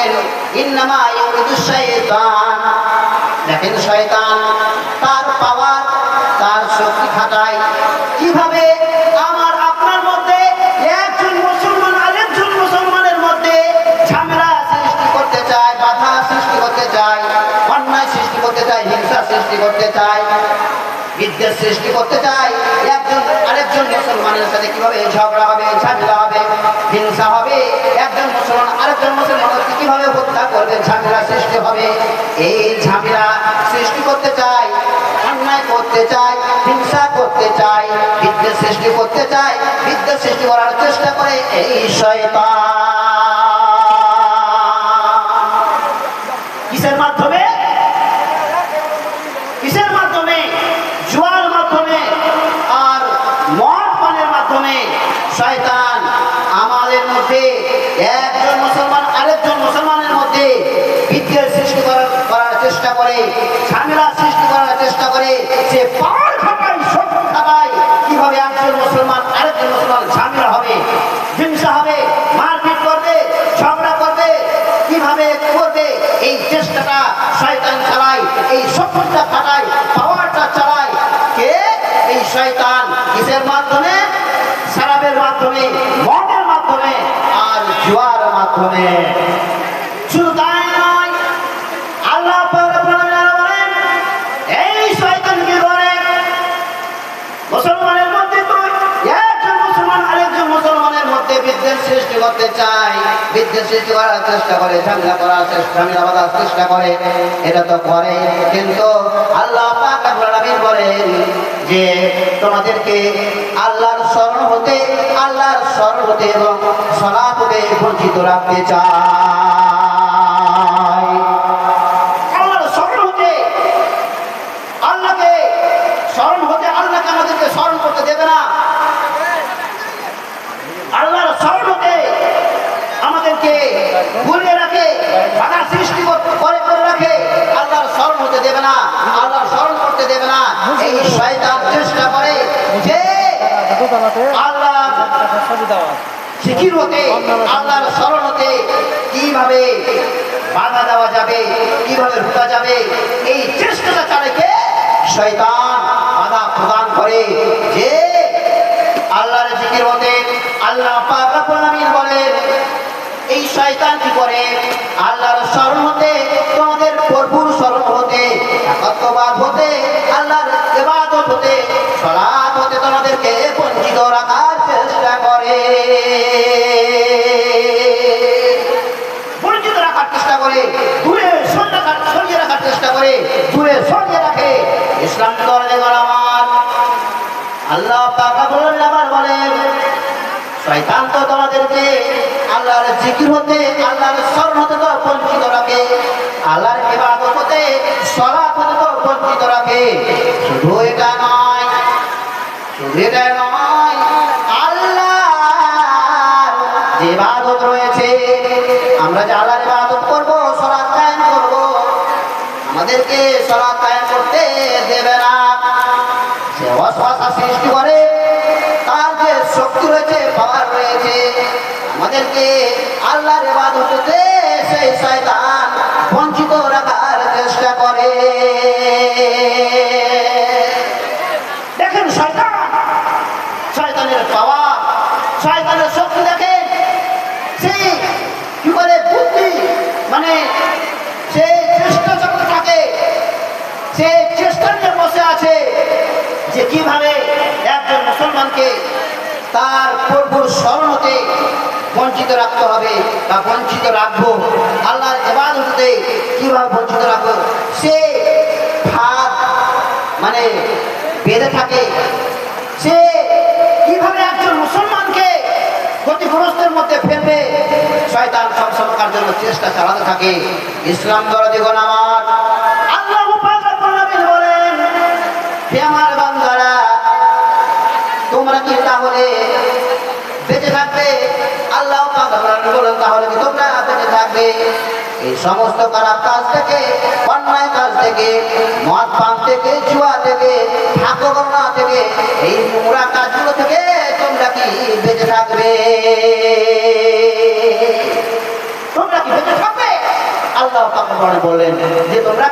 বলেন ইন্নামা ইউরিদুশ শাইতান, দেখেন শয়তান তার পাওয়ার তার শক্তি খাটায় কিভাবে আমার আপনার মধ্যে একজন মুসলমান আরেকজন মুসলমানের মধ্যে ঝামেলা সৃষ্টি করতে চায়, বাধা সৃষ্টি করতে চায়, অন্যায় সৃষ্টি করতে চায়, হিংসা সৃষ্টি করতে চায়, বিদ্বেষ সৃষ্টি করতে চায়। একজন আরেকজন মুসলমানের সাথে কিভাবে ঝগড়া হবে, ঝামেলা হবে, হিংসা হবে, একজন মুসলমান আরেকজন মুসলমানকে কিভাবে হত্যা করবে, ঝামেলা সৃষ্টি হবে। এই ঝামেলা সৃষ্টি করতে চায়, অন্যায় করতে চায়, হিংসা করতে চায়, বিদ্বেষ সৃষ্টি করতে চায়, বিদ্বেষ সৃষ্টি করার চেষ্টা করে এই শয়তান। কিসের মাধ্যমে? কিসের মাধ্যমে? জুয়ার মাধ্যমে আর মদ পানের মাধ্যমে শয়তান আমাদের মধ্যে একজন মুসলমান আরেকজন মুসলমানের মধ্যে বিদ্বেষ সৃষ্টি করার চেষ্টা করে, ঝামেলা সৃষ্টি করার চেষ্টা করে। সে পাওয়ার খাটায়, শক্তি খাটায় কিভাবে একজন মুসলমান আরেকজন মুসলমান ঝামেলা হবে, হিংসা হবে, মারপিট করবে, ঝগড়া করবে, কিভাবে করবে এই চেষ্টাটা শয়তান চালায়, এই শক্তিটা খাটায়, পাওয়ারটা চালায় কে? এই শয়তান। কিসের মাধ্যমে? শরাবের মাধ্যমে, মদের মাধ্যমে আর জুয়ার মাধ্যমে। শুধু তাই নয়, আল্লাহ বলেন এই শয়তান কি করে মুসলমানের মধ্যে একজন মুসলমান আরেকজন মুসলমানের মধ্যে বিদ্বেষ সৃষ্টি করতে চায়, বিদ্বেষ সৃষ্টি করার চেষ্টা করে, ঝামেলা করার চেষ্টা, ঝামেলা বাঁধার চেষ্টা করে। এটা তো করে, কিন্তু আল্লাহ পাক রব্বুল আলামিন বলেন যে তোমাদেরকে আল্লাহর স্মরণ হতে, আল্লাহর স্মরণ হতে এবং সালাত হতে বঞ্চিত রাখতে চায়। আল্লাহর স্মরণ হতে, আল্লাহকে স্মরণ হতে, আল্লাহকে আমাদেরকে স্মরণ করতে দেবে না। আল্লাহর স্মরণ হতে আমাদেরকে ভুলিয়ে রাখে, বাধা সৃষ্টি করে রাখে, আল্লাহর স্মরণ হতে দেবে না, আল্লাহর স্মরণ করতে দেবে না। এই শয়তান চেষ্টা করে যে আল্লাহ জিকির হতে, আল্লাহর স্মরণ হতে কিভাবে বাধা দেওয়া যাবে, কিভাবে রোকা যাবে, এই চেষ্টাটা চালাকে শয়তান বাধা প্রদান করে। যে আল্লাহর জিকির হতে, আল্লাহ পাক রব্বুল আলামিন বলেন এই শয়তান কি করে? আল্লাহর স্মরণ হতে, তোমাদের প্রভুর স্মরণ হতে, একত্ববাদ হতে, আল্লাহর ইবাদত হতে, সালাত হতে তোমাদেরকে বঞ্চিত রাখার চেষ্টা করে, বঞ্চিত রাখার চেষ্টা করে, দূরে সরিয়ে রাখার চেষ্টা করে, দূরে সরিয়ে রাখে। ইসলাম দরজে গলামার আল্লাহ পাক রব্বুল আলামিন বলেন শয়তান তো তোমাদেরকে আল্লাহর জিকির হতে, আল্লাহর স্মরণ হতে তো বঞ্চিত রাখে, আল্লাহর ইবাদত হতে, সালাত হতে তো বঞ্চিত রাখে। শুধু এটা নয়, শুধু এটা নয়, আল্লাহর যে ইবাদত রয়েছে, আমরা যে আল্লাহর ইবাদত করব, সালাত কায়েম করব, আমাদেরকে সালাত কায়েম করতে দেবে না। সে ওয়াসওয়াসা সৃষ্টি করে, তার যে শক্তি রয়েছে, পাওয়ার রয়েছে, আমাদেরকে আল্লাহর ইবাদত হতে সেই শয়তান বঞ্চিত রাখার চেষ্টা করে। দেখেন শয়তান, শয়তানের পাওয়ার, শয়তানের শক্তি দেখেন। সেই কি করে বুদ্ধি, মানে সে চেষ্টা চলতে থাকে, সে চেষ্টা নিয়ে বসে আছে যে কিভাবে একজন মুসলমানকে তার প্রভুর স্মরণ হতে বঞ্চিত রাখতে হবে বা বঞ্চিত রাখবো, আল্লাহর ইবাদত হতে কিভাবে বঞ্চিত রাখবো। সে ভাত মানে বেঁধে থাকে, সে কিভাবে একজন মুসলমানকে ক্ষতিগ্রস্তের মধ্যে ফেলবে, শয়তান সবসময়কার জন্য চেষ্টা চালাতে থাকে। ইসলাম দরদি গোলামার আল্লাহ পাক রব্বুল আলামিন বলেন হে আমার বান্দারা, তোমরা কি তাহলে বেঁচে থাকবে? আল্লাহ পাক রব্বুল আলামিন বলেন তাহলে কি তোমরা বেঁচে থাকবে এই সমস্ত খারাপ কাজ থেকে, অন্যায় কাজ থেকে, মদ পান থেকে, জুয়া থেকে, ঠাকুরগণনা থেকে, এই নোংরা কাজগুলো থেকে তোমরা কি বেঁচে থাকবে? তোমরা কি বেঁচে থাকবে? আল্লাহ পাক বলেন যে তোমরা